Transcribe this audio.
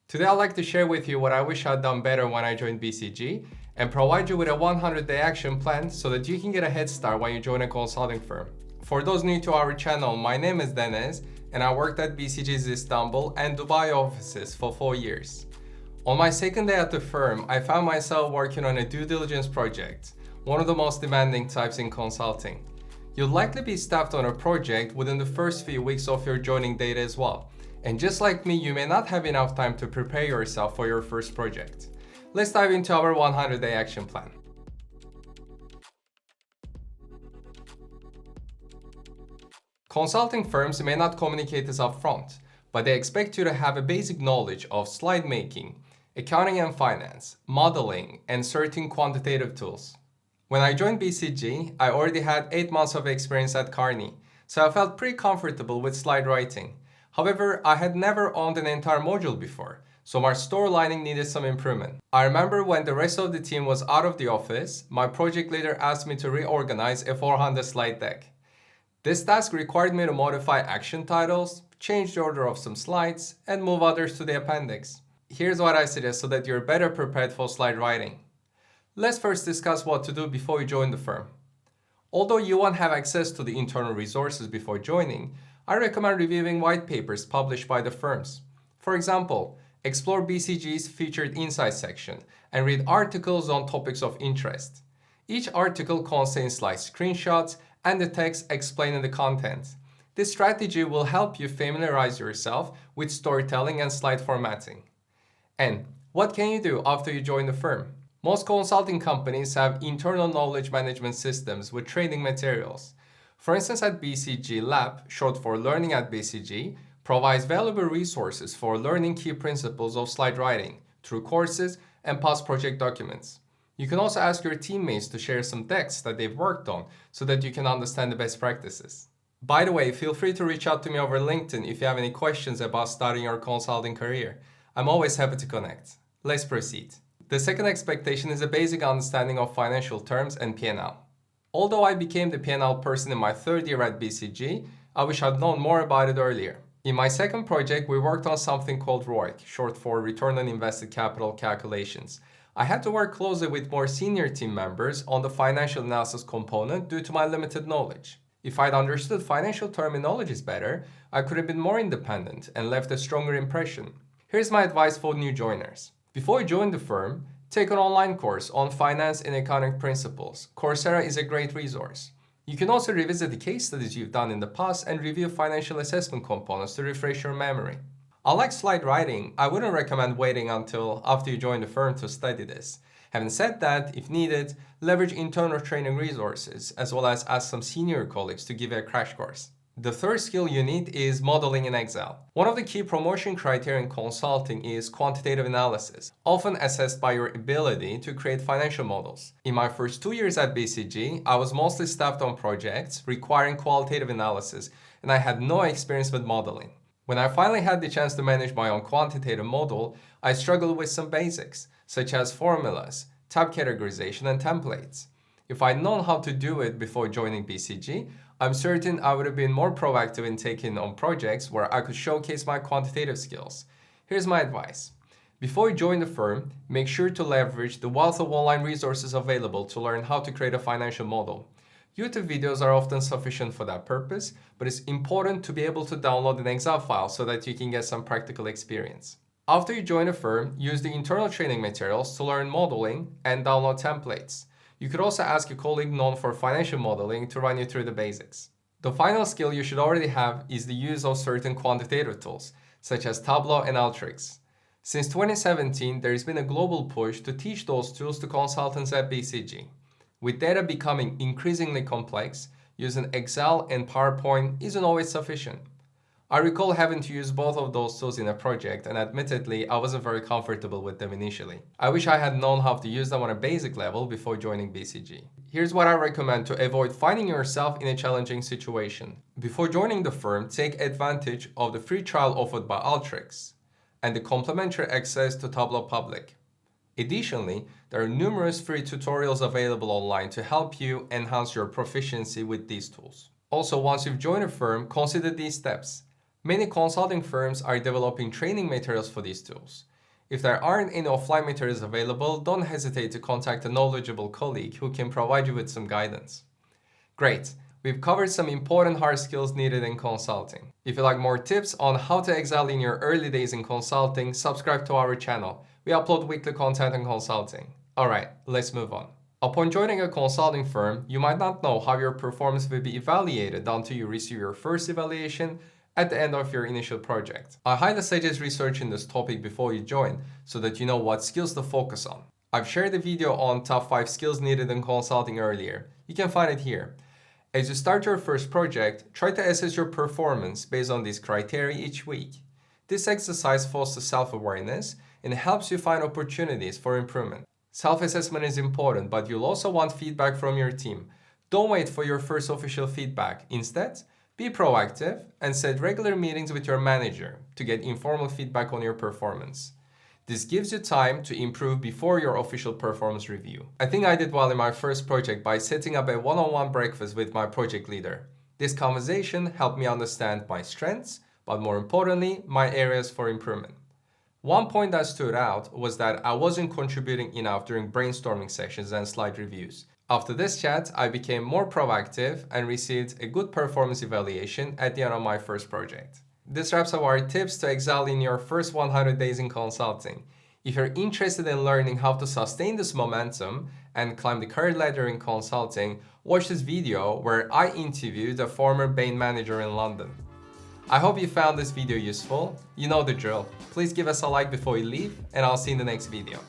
Today I'd like to share with you what I wish I'd done better when I joined BCG and provide you with a 100-day action plan so that you can get a head start when you join a consulting firm. For those new to our channel, my name is Deniz and I worked at BCG's Istanbul and Dubai offices for 4 years. On my second day at the firm, I found myself working on a due diligence project, one of the most demanding types in consulting. You'll likely be staffed on a project within the first few weeks of your joining date as well. And just like me, you may not have enough time to prepare yourself for your first project. Let's dive into our 100-day action plan. Consulting firms may not communicate this upfront, but they expect you to have a basic knowledge of slide making, accounting and finance, modeling, and certain quantitative tools. When I joined BCG, I already had 8 months of experience at Carney, so I felt pretty comfortable with slide writing. However, I had never owned an entire module before, so my storylining needed some improvement. I remember when the rest of the team was out of the office, my project leader asked me to reorganize a 400 slide deck. This task required me to modify action titles, change the order of some slides, and move others to the appendix. Here's what I suggest so that you're better prepared for slide writing. Let's first discuss what to do before you join the firm. Although you won't have access to the internal resources before joining, I recommend reviewing white papers published by the firms. For example, explore BCG's Featured Insights section and read articles on topics of interest. Each article contains slide screenshots and the text explaining the content. This strategy will help you familiarize yourself with storytelling and slide formatting. And what can you do after you join the firm? Most consulting companies have internal knowledge management systems with training materials. For instance, at BCG Lab, short for Learning at BCG, provides valuable resources for learning key principles of slide writing through courses and past project documents. You can also ask your teammates to share some texts that they've worked on so that you can understand the best practices. By the way, feel free to reach out to me over LinkedIn if you have any questions about starting your consulting career. I'm always happy to connect. Let's proceed. The second expectation is a basic understanding of financial terms and P&L. Although I became the P&L person in my 3rd year at BCG, I wish I'd known more about it earlier. In my second project, we worked on something called ROIC, short for Return on Invested Capital calculations. I had to work closely with more senior team members on the financial analysis component due to my limited knowledge. If I'd understood financial terminologies better, I could have been more independent and left a stronger impression. Here's my advice for new joiners. Before you join the firm, take an online course on finance and accounting principles. Coursera is a great resource. You can also revisit the case studies you've done in the past and review financial assessment components to refresh your memory. Unlike slide writing, I wouldn't recommend waiting until after you join the firm to study this. Having said that, if needed, leverage internal training resources as well as ask some senior colleagues to give you a crash course. The third skill you need is modeling in Excel. One of the key promotion criteria in consulting is quantitative analysis, often assessed by your ability to create financial models. In my first 2 years at BCG, I was mostly staffed on projects requiring qualitative analysis, and I had no experience with modeling. When I finally had the chance to manage my own quantitative model, I struggled with some basics, such as formulas, tab categorization, and templates. If I'd known how to do it before joining BCG, I'm certain I would have been more proactive in taking on projects where I could showcase my quantitative skills. Here's my advice. Before you join the firm, make sure to leverage the wealth of online resources available to learn how to create a financial model. YouTube videos are often sufficient for that purpose, but it's important to be able to download an Excel file so that you can get some practical experience. After you join a firm, use the internal training materials to learn modeling and download templates. You could also ask a colleague known for financial modeling to run you through the basics. The final skill you should already have is the use of certain quantitative tools, such as Tableau and Alteryx. Since 2017, there has been a global push to teach those tools to consultants at BCG. With data becoming increasingly complex, using Excel and PowerPoint isn't always sufficient. I recall having to use both of those tools in a project, and admittedly, I wasn't very comfortable with them initially. I wish I had known how to use them on a basic level before joining BCG. Here's what I recommend to avoid finding yourself in a challenging situation. Before joining the firm, take advantage of the free trial offered by Alteryx and the complimentary access to Tableau Public. Additionally, there are numerous free tutorials available online to help you enhance your proficiency with these tools. Also, once you've joined a firm, consider these steps. Many consulting firms are developing training materials for these tools. If there aren't any offline materials available, don't hesitate to contact a knowledgeable colleague who can provide you with some guidance. Great! We've covered some important hard skills needed in consulting. If you like more tips on how to excel in your early days in consulting, subscribe to our channel. We upload weekly content on consulting. Alright, let's move on. Upon joining a consulting firm, you might not know how your performance will be evaluated until you receive your first evaluation at the end of your initial project. I highly suggest researching this topic before you join so that you know what skills to focus on. I've shared a video on top 5 skills needed in consulting earlier. You can find it here. As you start your first project, try to assess your performance based on these criteria each week. This exercise fosters self-awareness and helps you find opportunities for improvement. Self-assessment is important, but you'll also want feedback from your team. Don't wait for your first official feedback. Instead, be proactive and set regular meetings with your manager to get informal feedback on your performance. This gives you time to improve before your official performance review. I think I did well in my first project by setting up a one-on-one breakfast with my project leader. This conversation helped me understand my strengths, but more importantly, my areas for improvement. One point that stood out was that I wasn't contributing enough during brainstorming sessions and slide reviews. After this chat, I became more proactive and received a good performance evaluation at the end of my first project. This wraps up our tips to excel in your first 100 days in consulting. If you're interested in learning how to sustain this momentum and climb the career ladder in consulting, watch this video where I interviewed a former Bain manager in London. I hope you found this video useful. You know the drill. Please give us a like before you leave, and I'll see you in the next video.